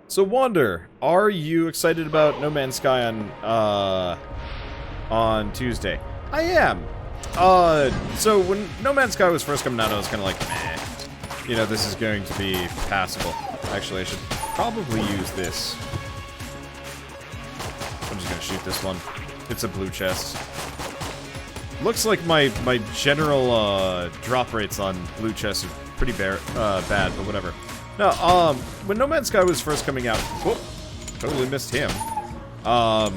So Wander, are you excited about No Man's Sky on Tuesday? I am. So when No Man's Sky was first coming out, I was kind of like, meh. You know, this is going to be passable. Actually, I should probably use this. I'm just gonna shoot this one. It's a blue chest. Looks like my general drop rates on blue chests are pretty bad, but whatever. No, when No Man's Sky was first coming out, whoop, totally missed him. Yeah,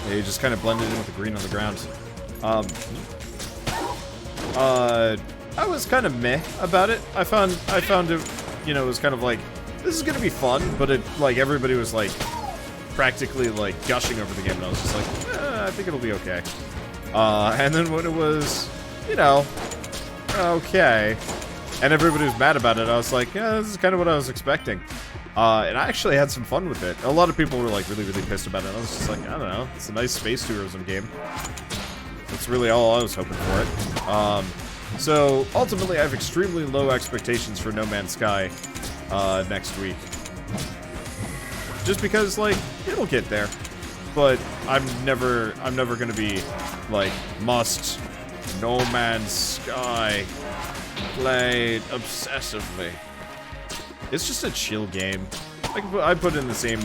he just kind of blended in with the green on the ground. I was kind of meh about it. I found it, you know, it was kind of like, this is gonna be fun, but it, like, everybody was like, practically like gushing over the game, and I was just like, I think it'll be okay. And then when it was, you know, okay, and everybody was mad about it, I was like, yeah, this is kind of what I was expecting. And I actually had some fun with it. A lot of people were like really pissed about it. I was just like, I don't know, it's a nice space tourism game. That's really all I was hoping for it. So ultimately, I have extremely low expectations for No Man's Sky next week. Just because, like, it'll get there. But I'm never gonna be like, must No Man's Sky played obsessively. It's just a chill game. I put it in the same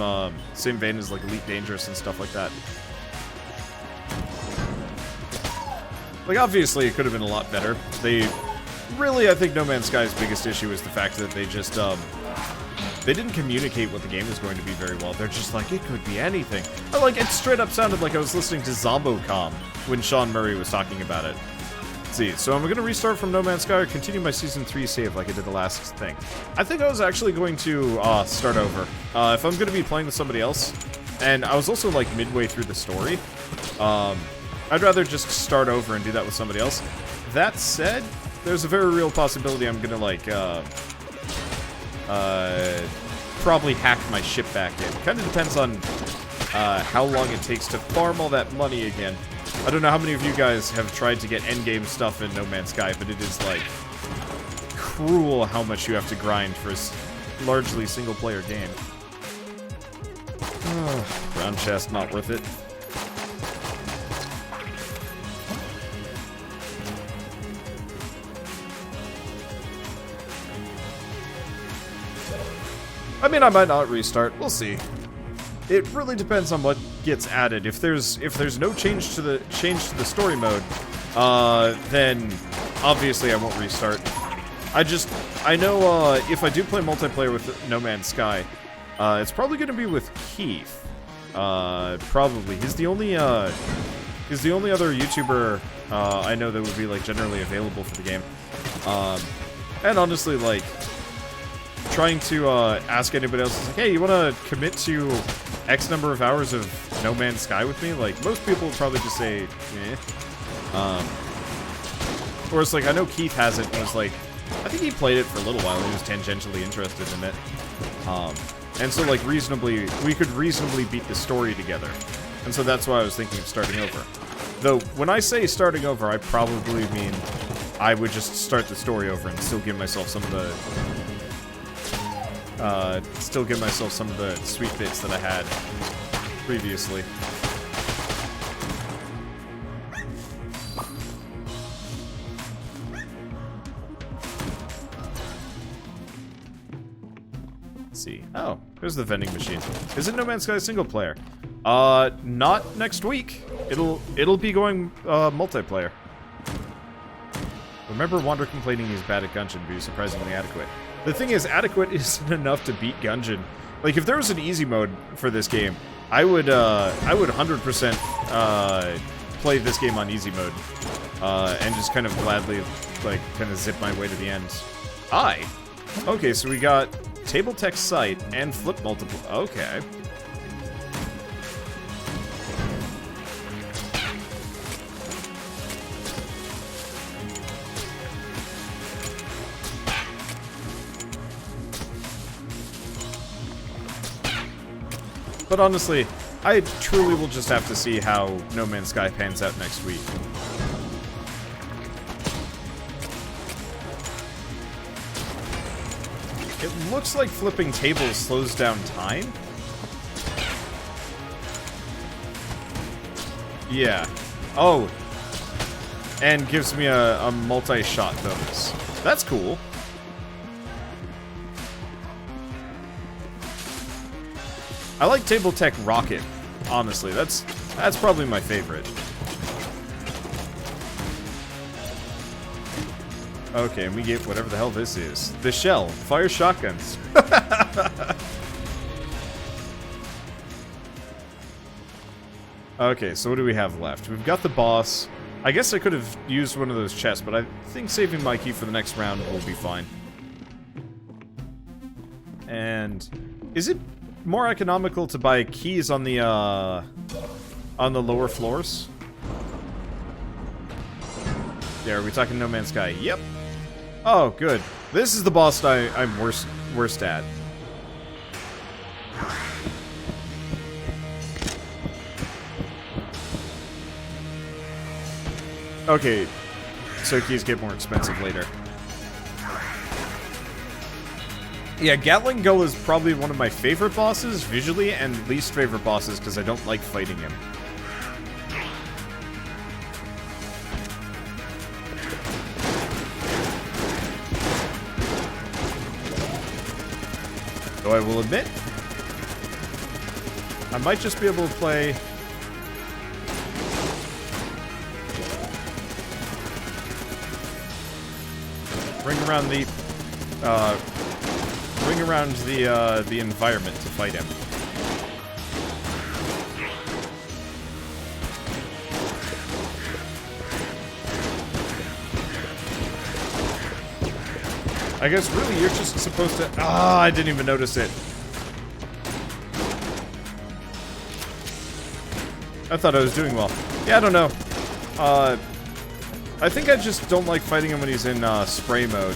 vein as like Elite Dangerous and stuff like that. Like, obviously, it could have been a lot better. Really, I think No Man's Sky's biggest issue is the fact that they just, they didn't communicate what the game was going to be very well. They're just like, it could be anything. Like, it straight up sounded like I was listening to Zombocom when Sean Murray was talking about it. Let's see, so I'm going to restart from No Man's Sky or continue my Season 3 save like I did the last thing. I think I was actually going to start over. If I'm going to be playing with somebody else, and I was also, like, midway through the story, I'd rather just start over and do that with somebody else. That said, there's a very real possibility I'm gonna, like, probably hack my ship back in. Kind of depends on how long it takes to farm all that money again. I don't know how many of you guys have tried to get endgame stuff in No Man's Sky, but it is, like, cruel how much you have to grind for a largely single-player game. Round chest, not worth it. I mean, I might not restart. We'll see. It really depends on what gets added. If there's no change to the story mode, then obviously I won't restart. I know if I do play multiplayer with No Man's Sky, it's probably going to be with Keith. Probably. He's the only other YouTuber I know that would be like generally available for the game. And honestly, like, trying to ask anybody else is like, hey, you want to commit to X number of hours of No Man's Sky with me? Like, most people would probably just say, eh. Or it's like, I know Keith has it, and was like, I think he played it for a little while, he was tangentially interested in it. And so, like, we could reasonably beat the story together. And so that's why I was thinking of starting over. Though, when I say starting over, I probably mean I would just start the story over and still give myself some of the sweet bits that I had previously. Let's see. Oh, there's the vending machine. Is it No Man's Sky single player? Not next week. It'll be going multiplayer. Remember Wander complaining he's bad at Gungeon, but he's surprisingly adequate. The thing is, adequate isn't enough to beat Gungeon. Like, if there was an easy mode for this game, I would 100% play this game on easy mode, and just kind of gladly, like, kind of zip my way to the end. Okay, so we got table text site and flip multiple. Okay. But honestly, I truly will just have to see how No Man's Sky pans out next week. It looks like flipping tables slows down time. Yeah. Oh. And gives me a multi-shot bonus. That's cool. I like Table Tech Rocket, honestly. That's probably my favorite. Okay, and we get whatever the hell this is. The shell. Fire shotguns. Okay, so what do we have left? We've got the boss. I guess I could have used one of those chests, but I think saving my key for the next round will be fine. And is it more economical to buy keys on the lower floors? Yeah, are we talking No Man's Sky? Yep. Oh, good. This is the boss I'm worst at. Okay, so keys get more expensive later. Yeah, Gatling Gull is probably one of my favorite bosses visually, and least favorite bosses because I don't like fighting him. Though I will admit, I might just be able to play... Ring around the environment to fight him. I guess really you're just supposed to... Ah, I didn't even notice it. I thought I was doing well. Yeah, I don't know. I think I just don't like fighting him when he's in spray mode.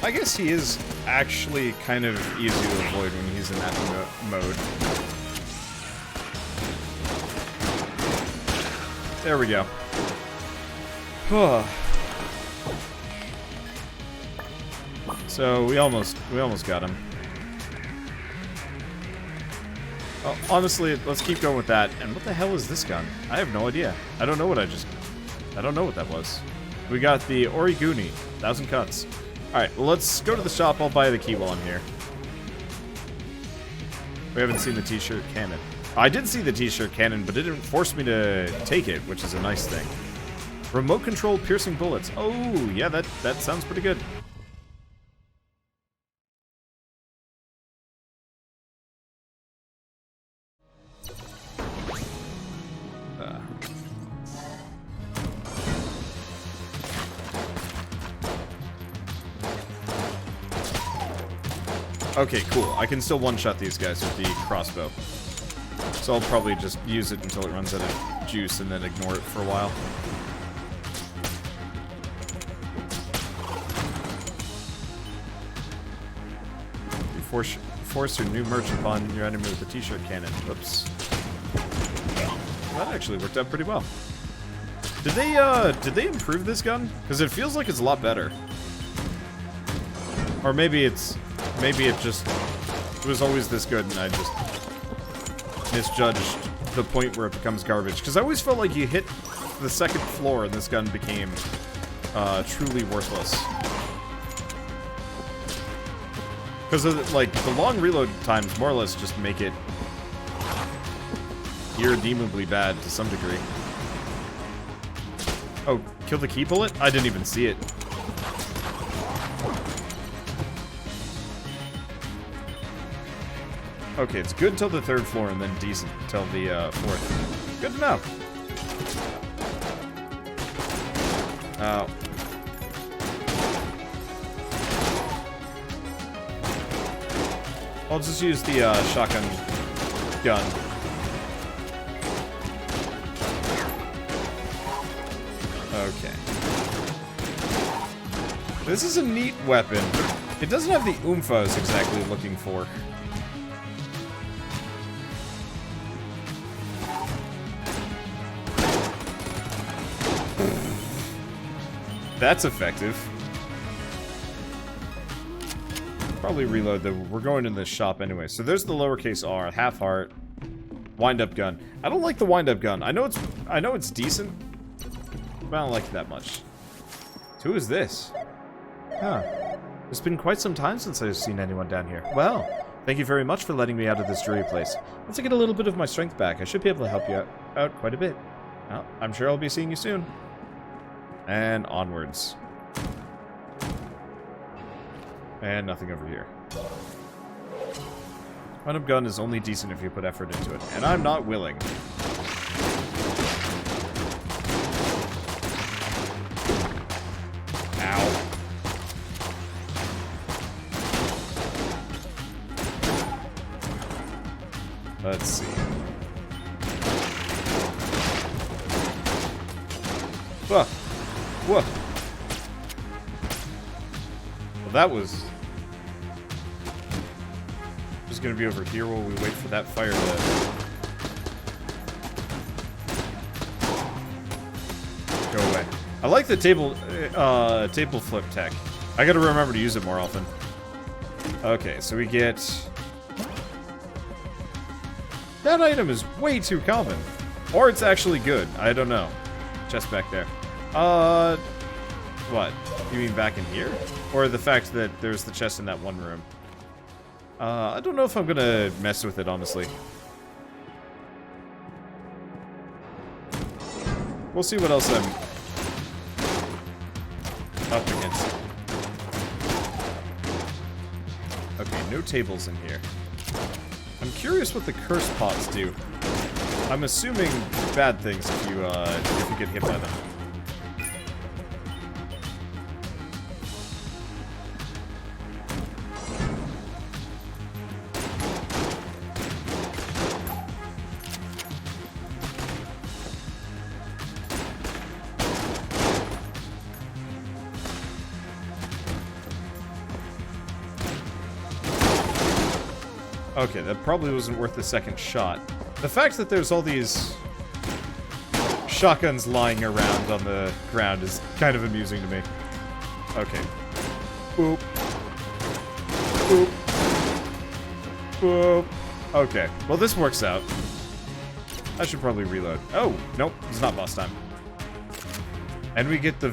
I guess he is actually kind of easy to avoid when he's in that mode. There we go. So we almost got him. Oh, honestly, let's keep going with that. And what the hell is this gun? I have no idea. I don't know what that was. We got the Origuni, 1,000 cuts. Alright, well, let's go to the shop. I'll buy the key while I'm here. We haven't seen the t-shirt cannon. I did see the t-shirt cannon, but it didn't force me to take it, which is a nice thing. Remote control piercing bullets. Oh, yeah, that sounds pretty good. Okay, cool. I can still one-shot these guys with the crossbow. So I'll probably just use it until it runs out of juice and then ignore it for a while. You force your new merch upon your enemy with the t-shirt cannon. Whoops. That actually worked out pretty well. Did they improve this gun? Because it feels like it's a lot better. Or maybe it was always this good and I just misjudged the point where it becomes garbage. Because I always felt like you hit the second floor and this gun became truly worthless. Because like the long reload times more or less just make it irredeemably bad to some degree. Oh, kill the key bullet? I didn't even see it. Okay, it's good till the third floor and then decent till the fourth. Good to know. I'll just use the shotgun gun. Okay. This is a neat weapon. It doesn't have the oomph I was exactly looking for. That's effective. Probably reload though. We're going in the shop anyway. So there's the lowercase r, half heart, wind-up gun. I don't like the wind-up gun. I know it's decent, but I don't like it that much. Who is this? Huh. It's been quite some time since I've seen anyone down here. Well, thank you very much for letting me out of this dreary place. Once I get a little bit of my strength back, I should be able to help you out quite a bit. Well, I'm sure I'll be seeing you soon. And onwards. And nothing over here. Wind-up gun is only decent if you put effort into it, and I'm not willing. Ow. Let's see. Whoa. Whoa. Well, that was... just gonna be over here while we wait for that fire to... go away. I like the table flip tech. I gotta remember to use it more often. Okay, so we get... that item is way too common. Or it's actually good. I don't know. Chest back there. What? You mean back in here? Or the fact that there's the chest in that one room? I don't know if I'm gonna mess with it, honestly. We'll see what else I'm up against. Okay, no tables in here. I'm curious what the curse pots do. I'm assuming bad things if you get hit by them. Okay, that probably wasn't worth the second shot. The fact that there's all these shotguns lying around on the ground is kind of amusing to me. Okay. Boop. Boop. Boop. Okay, well this works out. I should probably reload. Oh, nope, it's not boss time. And we get the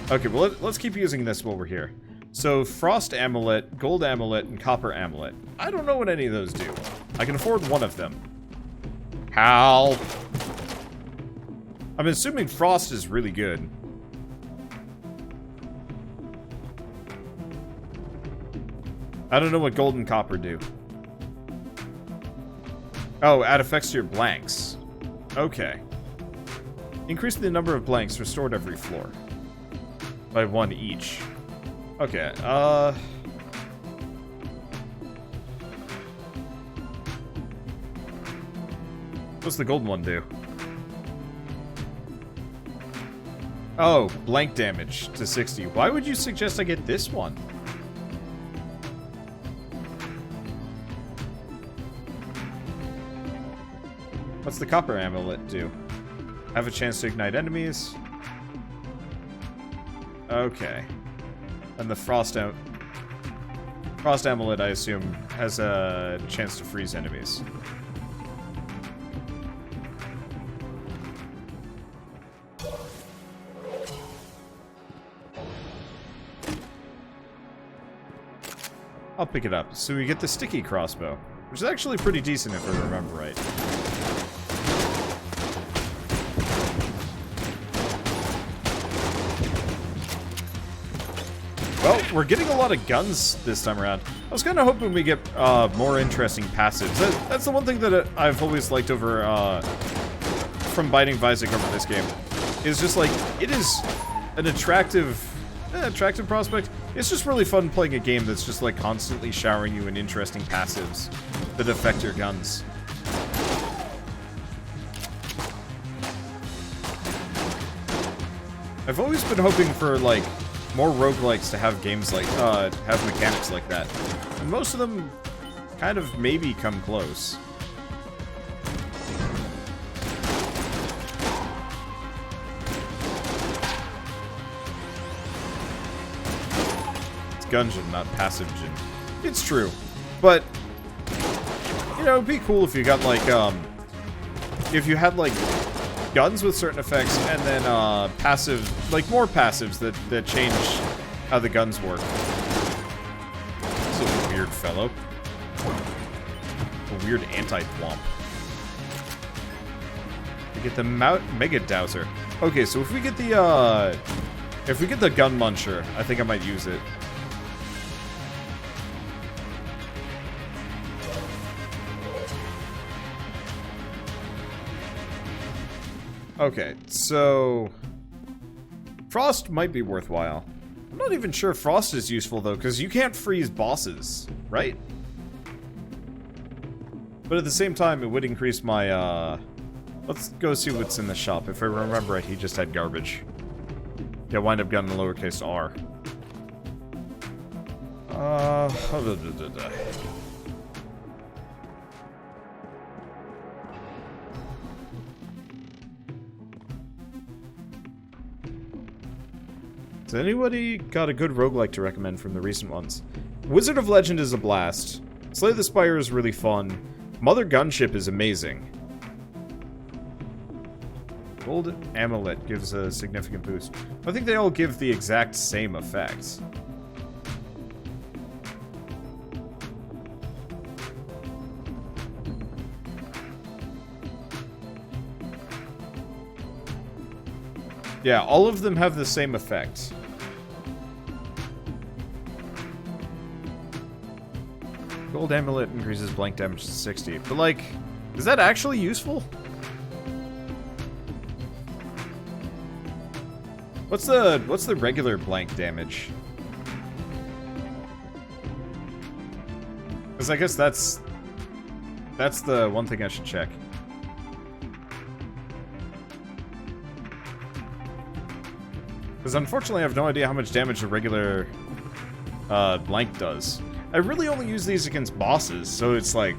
Okay, well let's keep using this while we're here. So, Frost Amulet, Gold Amulet, and Copper Amulet. I don't know what any of those do. I can afford one of them. How? I'm assuming Frost is really good. I don't know what Gold and Copper do. Oh, add effects to your blanks. Okay. Increase the number of blanks restored every floor. By 1 each. Okay, what's the golden one do? Oh, blank damage to 60. Why would you suggest I get this one? What's the Copper Amulet do? Have a chance to ignite enemies. Okay. And the Frost Amulet, I assume, has a chance to freeze enemies. I'll pick it up. So we get the sticky crossbow, which is actually pretty decent if I remember right. Well, we're getting a lot of guns this time around. I was kind of hoping we get more interesting passives. That's the one thing that I've always liked over from Binding of Isaac over this game. Is just like, it is an attractive Attractive prospect. It's just really fun playing a game that's just like constantly showering you in interesting passives that affect your guns. I've always been hoping for like more roguelikes to have games like have mechanics like that. And most of them kind of maybe come close. Gungeon, not passive gen. It's true. But, you know, it'd be cool if you got, like, if you had, like, guns with certain effects and then, passive, like, more passives that change how the guns work. This is a weird fellow. A weird anti-thwomp. We get the Mega Dowser. Okay, so if we get the Gun Muncher, I think I might use it. Okay, so Frost might be worthwhile. I'm not even sure Frost is useful, though, because you can't freeze bosses, right? But at the same time, it would increase my, Let's go see what's in the shop. If I remember right, he just had garbage. Yeah, wind up gun in lowercase r. Has anybody got a good roguelike to recommend from the recent ones? Wizard of Legend is a blast. Slay the Spire is really fun. Mother Gunship is amazing. Gold Amulet gives a significant boost. I think they all give the exact same effects. Yeah, all of them have the same effect. Gold Amulet increases blank damage to 60. But, like, is that actually useful? What's the regular blank damage? Because I guess that's the one thing I should check. Because unfortunately I have no idea how much damage a regular blank does. I really only use these against bosses, so it's like...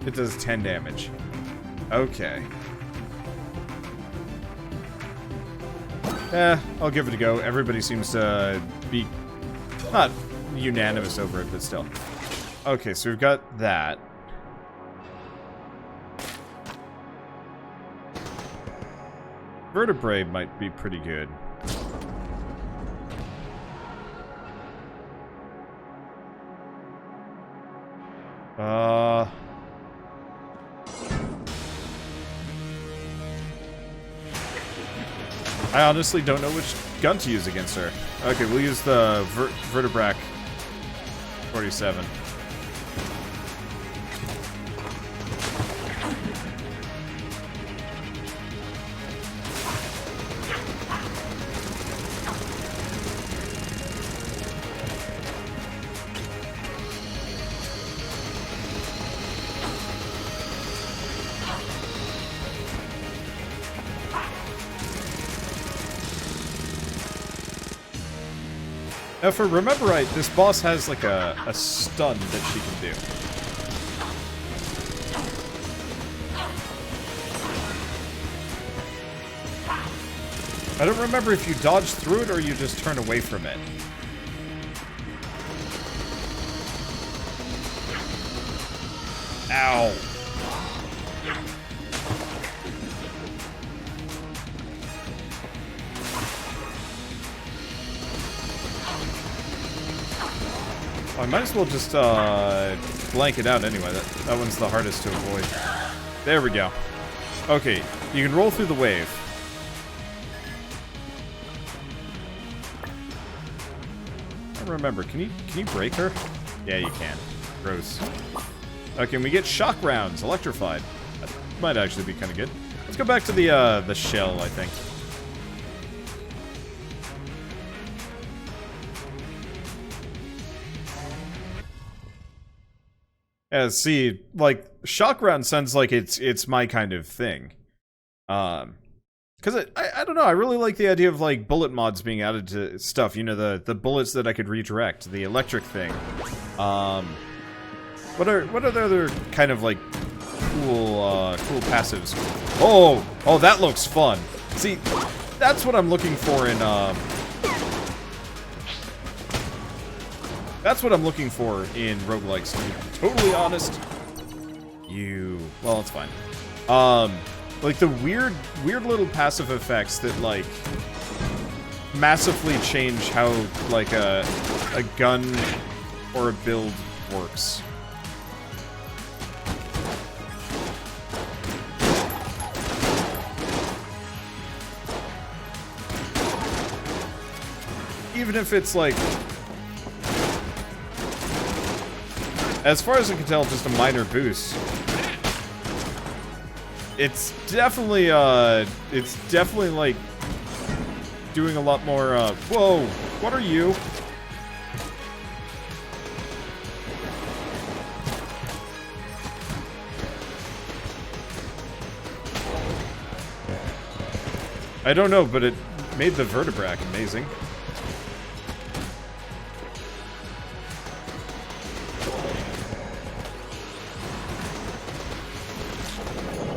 It does 10 damage. Okay. I'll give it a go. Everybody seems to be not unanimous over it, but still. Okay, so we've got that. Vertebrae might be pretty good. I honestly don't know which gun to use against her. Okay, we'll use the Vertebrae 47. Now, if I remember right, this boss has, like, a stun that she can do. I don't remember if you dodge through it or you just turn away from it. Ow. I might as well just blank it out anyway. That one's the hardest to avoid. There we go. Okay, you can roll through the wave. I don't remember. Can you break her? Yeah, you can. Gross. Okay, and we get shock rounds, electrified. might actually be kind of good. Let's go back to the shell, I think. Yeah, see, like, shock round sounds like it's my kind of thing. Because I don't know, I really like the idea of, like, bullet mods being added to stuff. You know, the bullets that I could redirect, the electric thing. What are the other kind of, like, cool passives? Oh, that looks fun. See, that's what I'm looking for in, that's what I'm looking for in roguelikes, to be totally honest. Well, it's fine. Like the weird little passive effects that, like, massively change how, like, a gun or a build works. Even if it's, like, as far as I can tell, just a minor boost. It's definitely, like, doing a lot more, whoa, what are you? I don't know, but it made the vertebrae amazing.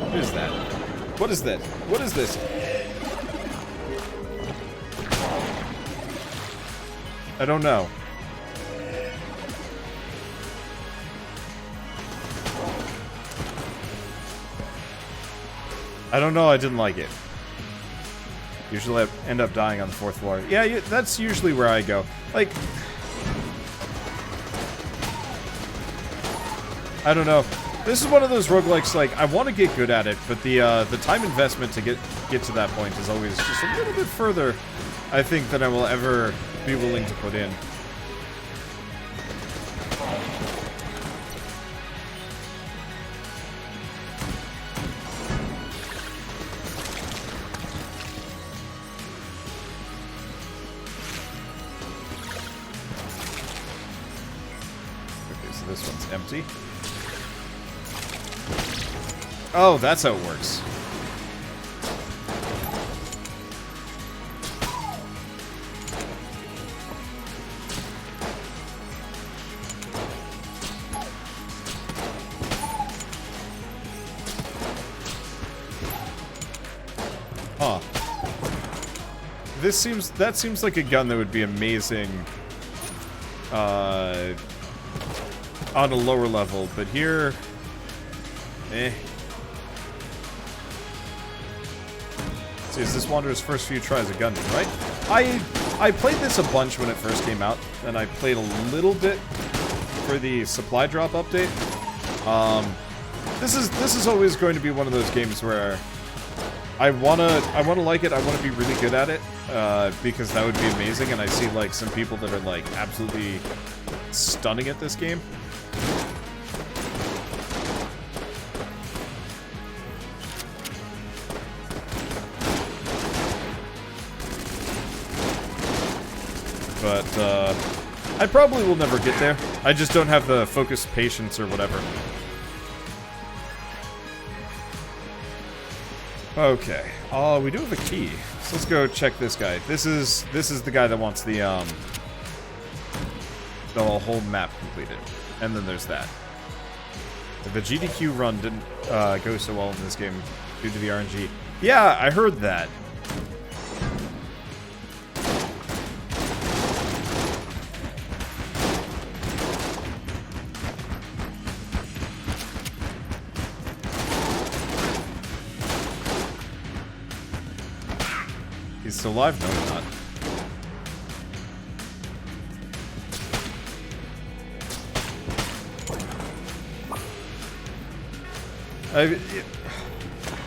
What is that? What is that? What is this? I don't know. I don't know, I didn't like it. Usually I end up dying on the 4th floor. Yeah, that's usually where I go. Like, I don't know. This is one of those roguelikes, like, I want to get good at it, but the time investment to get to that point is always just a little bit further, I think, than I will ever be willing to put in. Okay, so this one's empty. Oh, that's how it works. Huh. That seems like a gun that would be amazing on a lower level, but here, eh. See, is this Wanderer's first few tries of Gungeon, right? I played this a bunch when it first came out, and I played a little bit for the supply drop update. This is always going to be one of those games where I wanna like it, I wanna be really good at it, because that would be amazing, and I see, like, some people that are, like, absolutely stunning at this game. But, I probably will never get there. I just don't have the focused patience or whatever. Okay. Oh, we do have a key. So let's go check this guy. This is the guy that wants the whole map completed. And then there's that. The GDQ run didn't go so well in this game due to the RNG. Yeah, I heard that. He's still alive? No, he's not.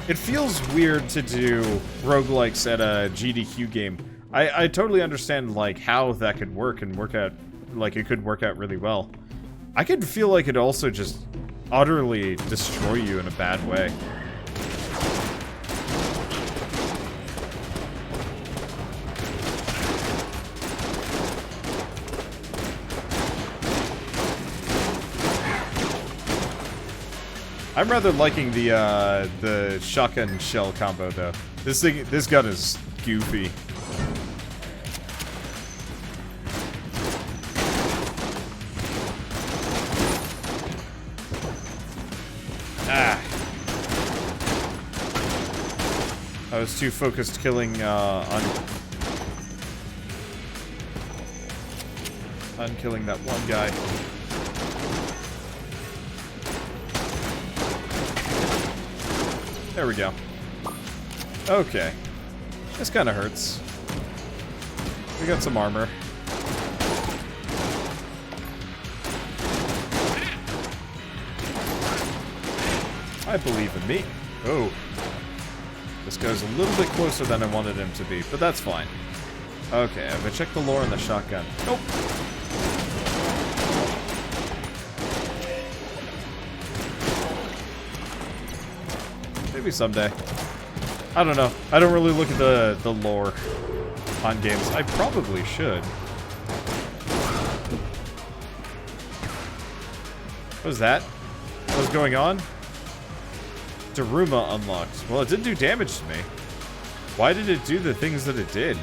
It feels weird to do roguelikes at a GDQ game. I totally understand, like, how that could work and work out, like, it could work out really well. I could feel like it also just utterly destroy you in a bad way. I'm rather liking the shotgun shell combo though. This gun is goofy. Ah. I was too focused killing on killing that one guy. There we go. Okay. This kind of hurts. We got some armor. I believe in me. Oh. This guy's a little bit closer than I wanted him to be, but that's fine. Okay, I'm gonna check the lore on the shotgun. Nope. Maybe someday. I don't know. I don't really look at the lore on games. I probably should. What was that? What was going on? Daruma unlocked. Well, it didn't do damage to me. Why did it do the things that it did?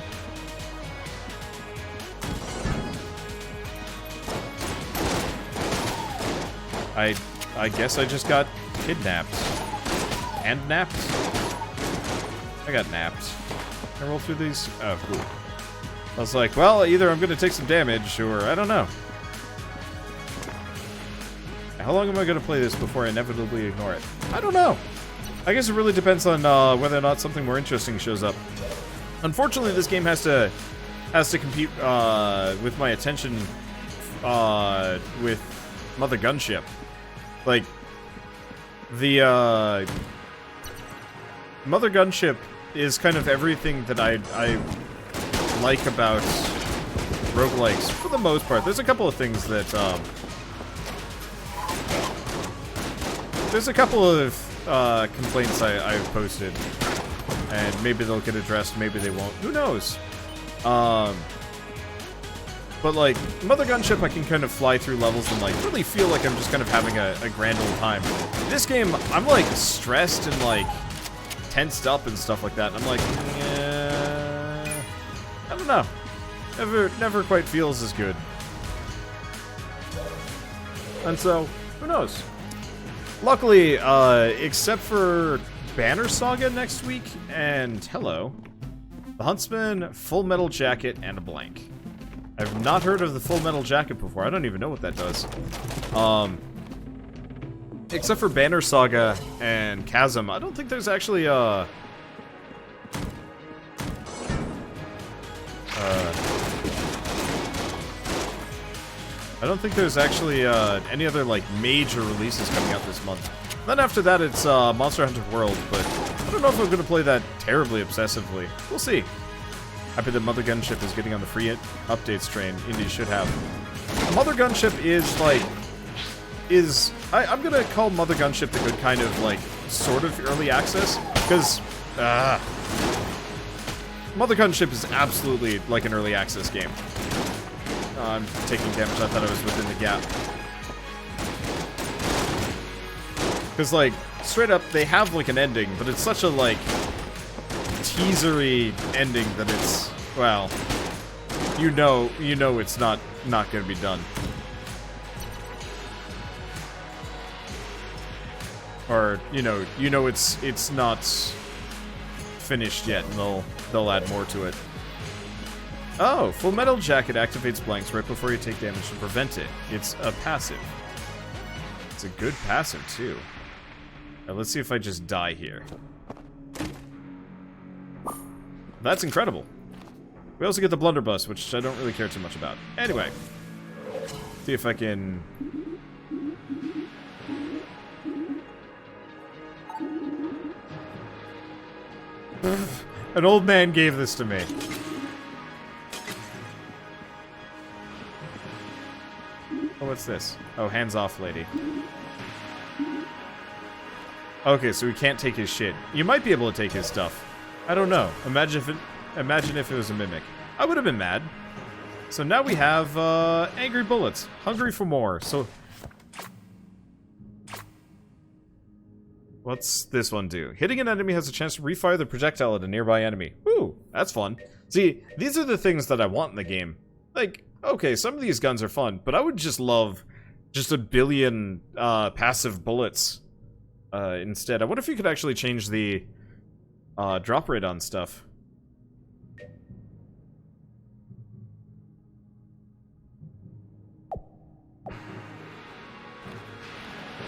I guess I just got kidnapped. And napped? I got napped. Can I roll through these? Oh, cool. I was like, well, either I'm gonna take some damage, or I don't know. How long am I gonna play this before I inevitably ignore it? I don't know. I guess it really depends on whether or not something more interesting shows up. Unfortunately, this game has to compete with my attention with Mother Gunship. Like, the Mother Gunship is kind of everything that I like about roguelikes, for the most part. There's a couple of things that, there's a couple of complaints I've posted, and maybe they'll get addressed, maybe they won't. Who knows? But, like, Mother Gunship, I can kind of fly through levels and, like, really feel like I'm just kind of having a grand old time. This game, I'm, like, stressed and, like, tensed up and stuff like that, and I'm like, yeah, I don't know. Never quite feels as good. And so, who knows? Luckily, except for Banner Saga next week, and hello, the Huntsman, Full Metal Jacket, and a blank. I've not heard of the Full Metal Jacket before. I don't even know what that does. Except for Banner Saga and Chasm, I don't think there's actually I don't think there's actually any other like major releases coming out this month. Then after that, it's Monster Hunter World, but I don't know if I'm going to play that terribly obsessively. We'll see. Happy that Mother Gunship is getting on the free updates train. Indies should have. Mother Gunship is like I'm gonna call Mother Gunship the good kind of like sort of early access, because Mother Gunship is absolutely like an early access game. I'm taking damage. I thought I was within the gap. Because, like, straight up, they have, like, an ending, but it's such a, like, teasery ending that it's, well, you know it's not gonna be done. Or, you know it's not finished yet, and they'll add more to it. Oh, Full Metal Jacket activates blanks right before you take damage to prevent it. It's a passive. It's a good passive, too. Now, let's see if I just die here. That's incredible. We also get the blunderbuss, which I don't really care too much about. Anyway. See if I can... An old man gave this to me. Oh, what's this? Oh, hands off, lady. Okay, so we can't take his shit. You might be able to take his stuff. I don't know. Imagine if it was a mimic. I would have been mad. So now we have angry bullets, hungry for more. So What's this one do? Hitting an enemy has a chance to refire the projectile at a nearby enemy. Ooh, that's fun. See, these are the things that I want in the game. Like, okay, some of these guns are fun, but I would just love just a billion passive bullets instead. I wonder if you could actually change the drop rate on stuff.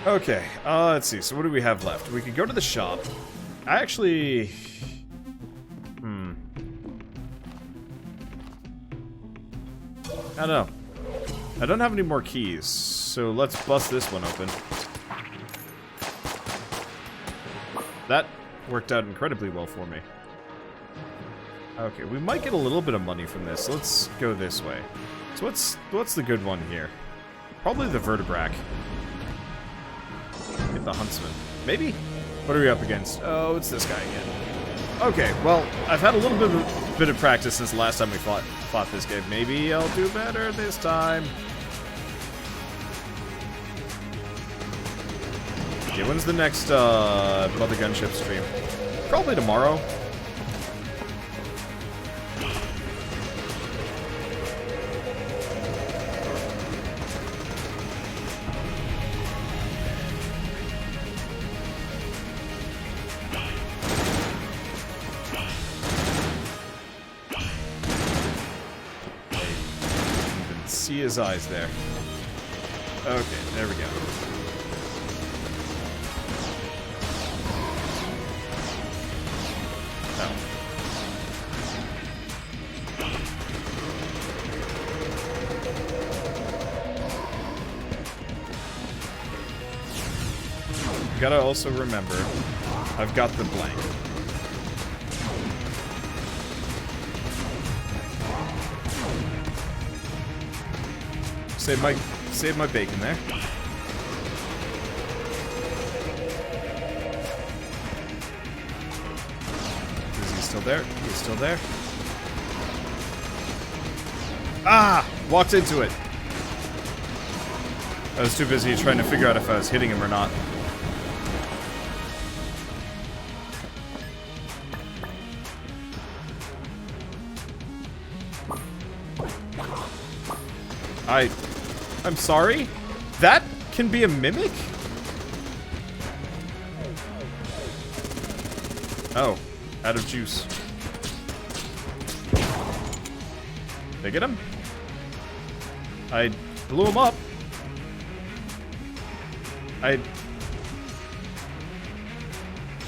Okay, let's see. So what do we have left? We could go to the shop. I actually... I don't know. I don't have any more keys, so let's bust this one open. That worked out incredibly well for me. Okay, we might get a little bit of money from this. Let's go this way. So what's the good one here? Probably the vertebrac. Get the huntsman. Maybe? What are we up against? Oh, it's this guy again. Okay, well, I've had a little bit of practice since the last time we fought this game. Maybe I'll do better this time. Okay, when's the next Mother Gunship stream? Probably tomorrow. See his eyes there. Okay, there we go. Oh. You gotta also remember, I've got the blank. Save my bacon there. Is he still there? He's still there. Ah! Walked into it. I was too busy trying to figure out if I was hitting him or not. I'm sorry? That can be a mimic? Oh, out of juice. Did I get him? I blew him up.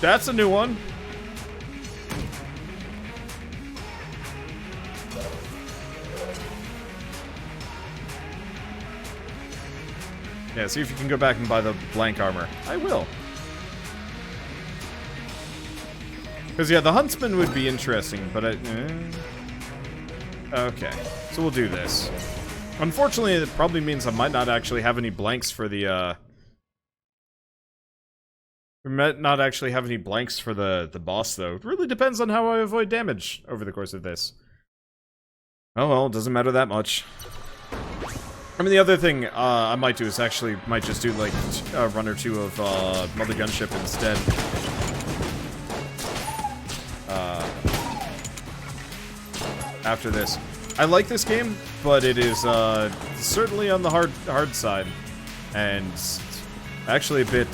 That's a new one. Yeah, see if you can go back and buy the blank armor. I will. Because, yeah, the huntsman would be interesting, but okay, so we'll do this. Unfortunately, it probably means I might not actually have any blanks for the, We might not actually have any blanks for the boss, though. It really depends on how I avoid damage over the course of this. Oh well, it doesn't matter that much. I mean, the other thing I might do is might just do, like, a run or two of Mother Gunship instead. After this. I like this game, but it is certainly on the hard side. And actually a bit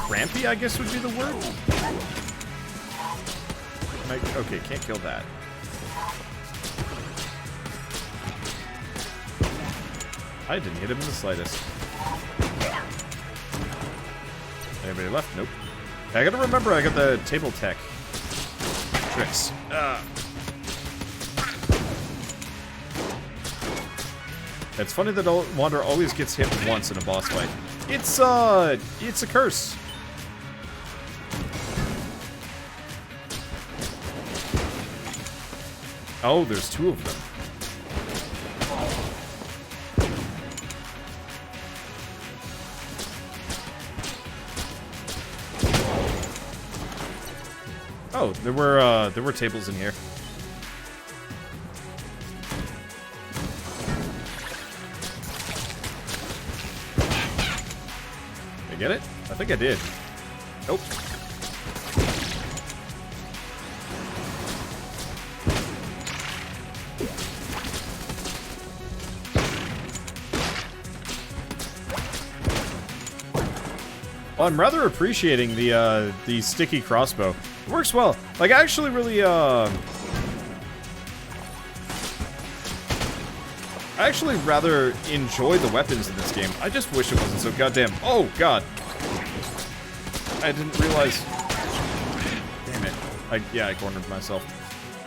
crampy, I guess would be the word. Okay, can't kill that. I didn't hit him in the slightest. Anybody left? Nope. I gotta remember I got the table tech tricks. It's funny that Wander always gets hit once in a boss fight. It's a curse. Oh, there's two of them. Oh, there were tables in here. I get it? I think I did. Nope. Well, I'm rather appreciating the sticky crossbow. It works well. Like, I actually really, I actually rather enjoy the weapons in this game. I just wish it wasn't so goddamn... Oh, God. I didn't realize... Damn it. Yeah, I cornered myself.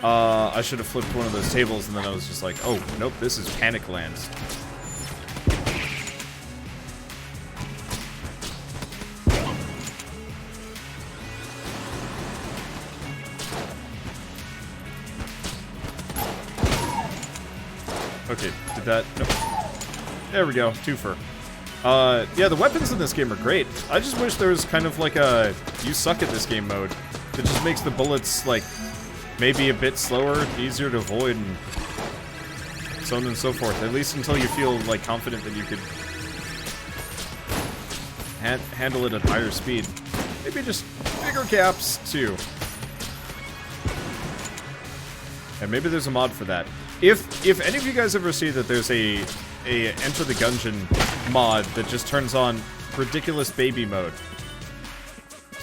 I should have flipped one of those tables, and then I was just like, oh, nope, this is Panic Lands. Okay, did that... Nope. There we go, twofer. Yeah, the weapons in this game are great. I just wish there was kind of like a you suck at this game mode that just makes the bullets, like, maybe a bit slower, easier to avoid, and so on and so forth. At least until you feel, like, confident that you could handle it at higher speed. Maybe just bigger gaps, too. And maybe there's a mod for that. If any of you guys ever see that there's a Enter the Gungeon mod that just turns on ridiculous baby mode,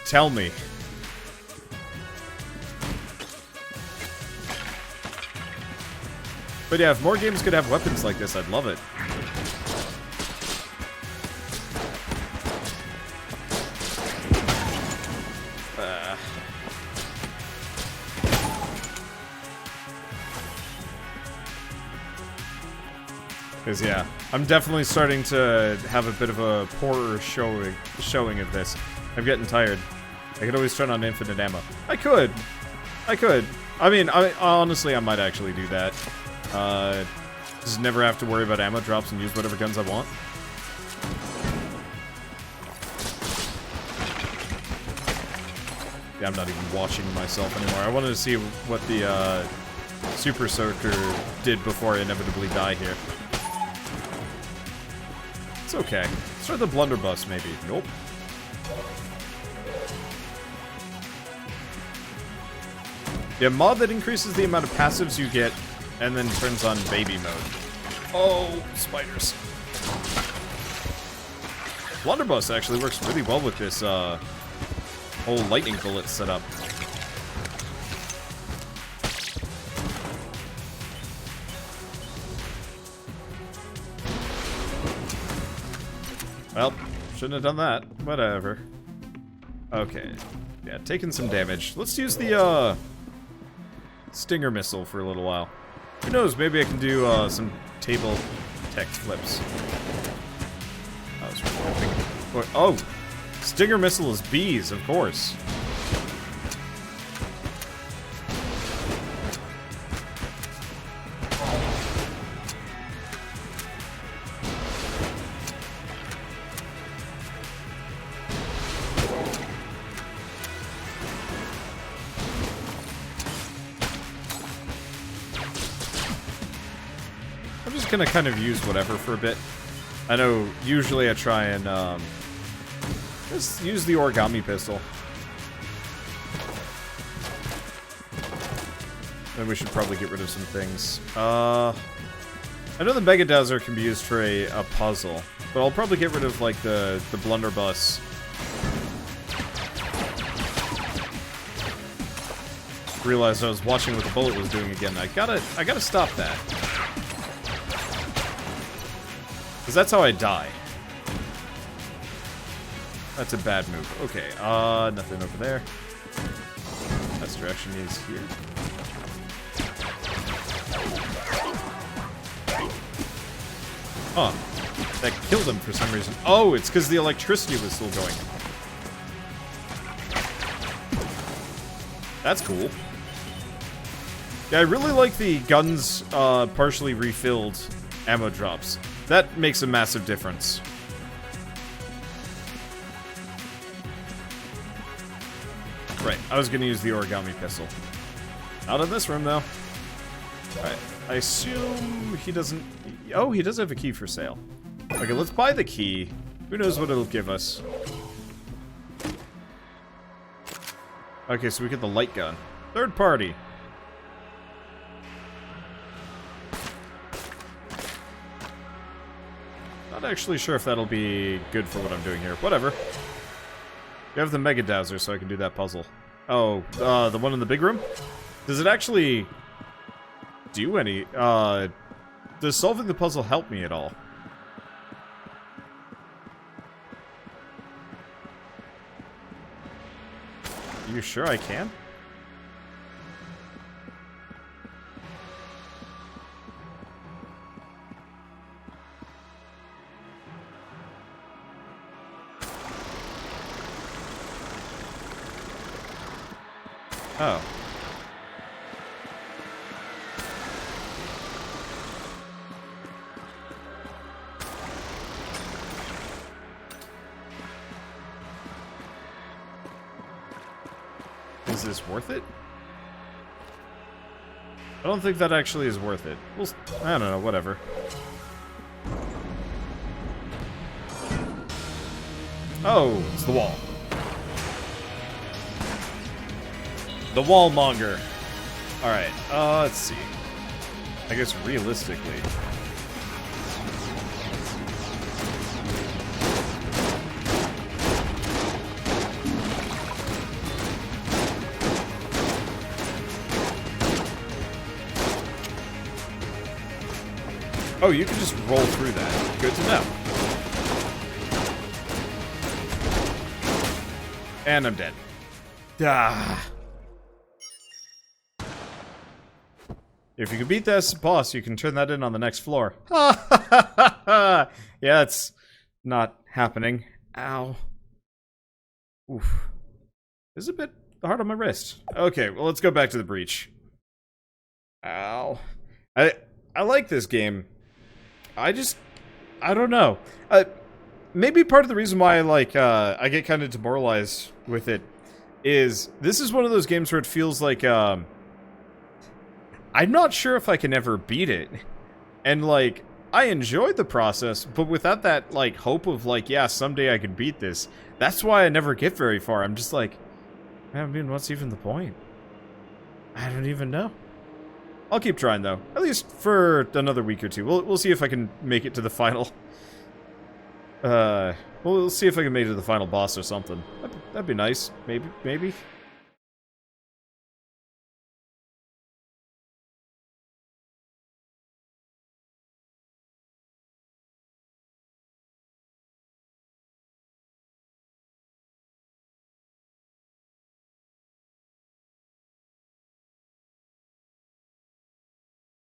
tell me. But yeah, if more games could have weapons like this, I'd love it. Because, yeah, I'm definitely starting to have a bit of a poorer showing of this. I'm getting tired. I could always turn on infinite ammo. I could. I mean, honestly, I might actually do that. Just never have to worry about ammo drops and use whatever guns I want. Yeah, I'm not even watching myself anymore. I wanted to see what the Super Soaker did before I inevitably die here. It's okay. Let's try the blunderbuss, maybe. Nope. Yeah, mod that increases the amount of passives you get and then turns on baby mode. Oh, spiders. Blunderbuss actually works really well with this whole lightning bullet setup. Well, shouldn't have done that. Whatever. Okay. Yeah, taking some damage. Let's use the, Stinger Missile for a little while. Who knows, maybe I can do, some table text flips. I was really thinking... Oh! Stinger Missile is bees, of course. Gonna kind of use whatever for a bit. I know usually I try and just use the origami pistol. Then we should probably get rid of some things. I know the Mega Dazzler can be used for a puzzle, but I'll probably get rid of like the blunderbuss. Realized I was watching what the bullet was doing again. I gotta stop that. Because that's how I die. That's a bad move. Okay, nothing over there. Best direction is here. Huh. That killed him for some reason. Oh, it's because the electricity was still going. That's cool. Yeah, I really like the guns, partially refilled ammo drops. That makes a massive difference. Right, I was gonna use the origami pistol. Not in this room, though. Alright, I assume he doesn't... Oh, he does have a key for sale. Okay, let's buy the key. Who knows what it'll give us. Okay, so we get the light gun. Third party. Not actually sure if that'll be good for what I'm doing here. Whatever. You have the Mega Dowser, so I can do that puzzle. Oh, the one in the big room? Does it actually do any... does solving the puzzle help me at all? You sure I can? Oh. Is this worth it? I don't think that actually is worth it. Well, I don't know, whatever. Oh, it's the wall. The wallmonger. Alright, let's see. I guess realistically. Oh, you can just roll through that. Good to know. And I'm dead. Ah. If you can beat this boss, you can turn that in on the next floor. Yeah, it's not happening. Ow. Oof. This is a bit hard on my wrist. Okay, well, let's go back to the breach. Ow. I like this game. I don't know. Maybe part of the reason why I get kind of demoralized with it is this is one of those games where it feels like, I'm not sure if I can ever beat it. And, like, I enjoyed the process, but without that, like, hope of, like, yeah, someday I can beat this, that's why I never get very far. I'm just like, I mean, what's even the point? I don't even know. I'll keep trying, though. At least for another week or two. We'll see if I can make it to the final... we'll see if I can make it to the final boss or something. That'd be nice. Maybe.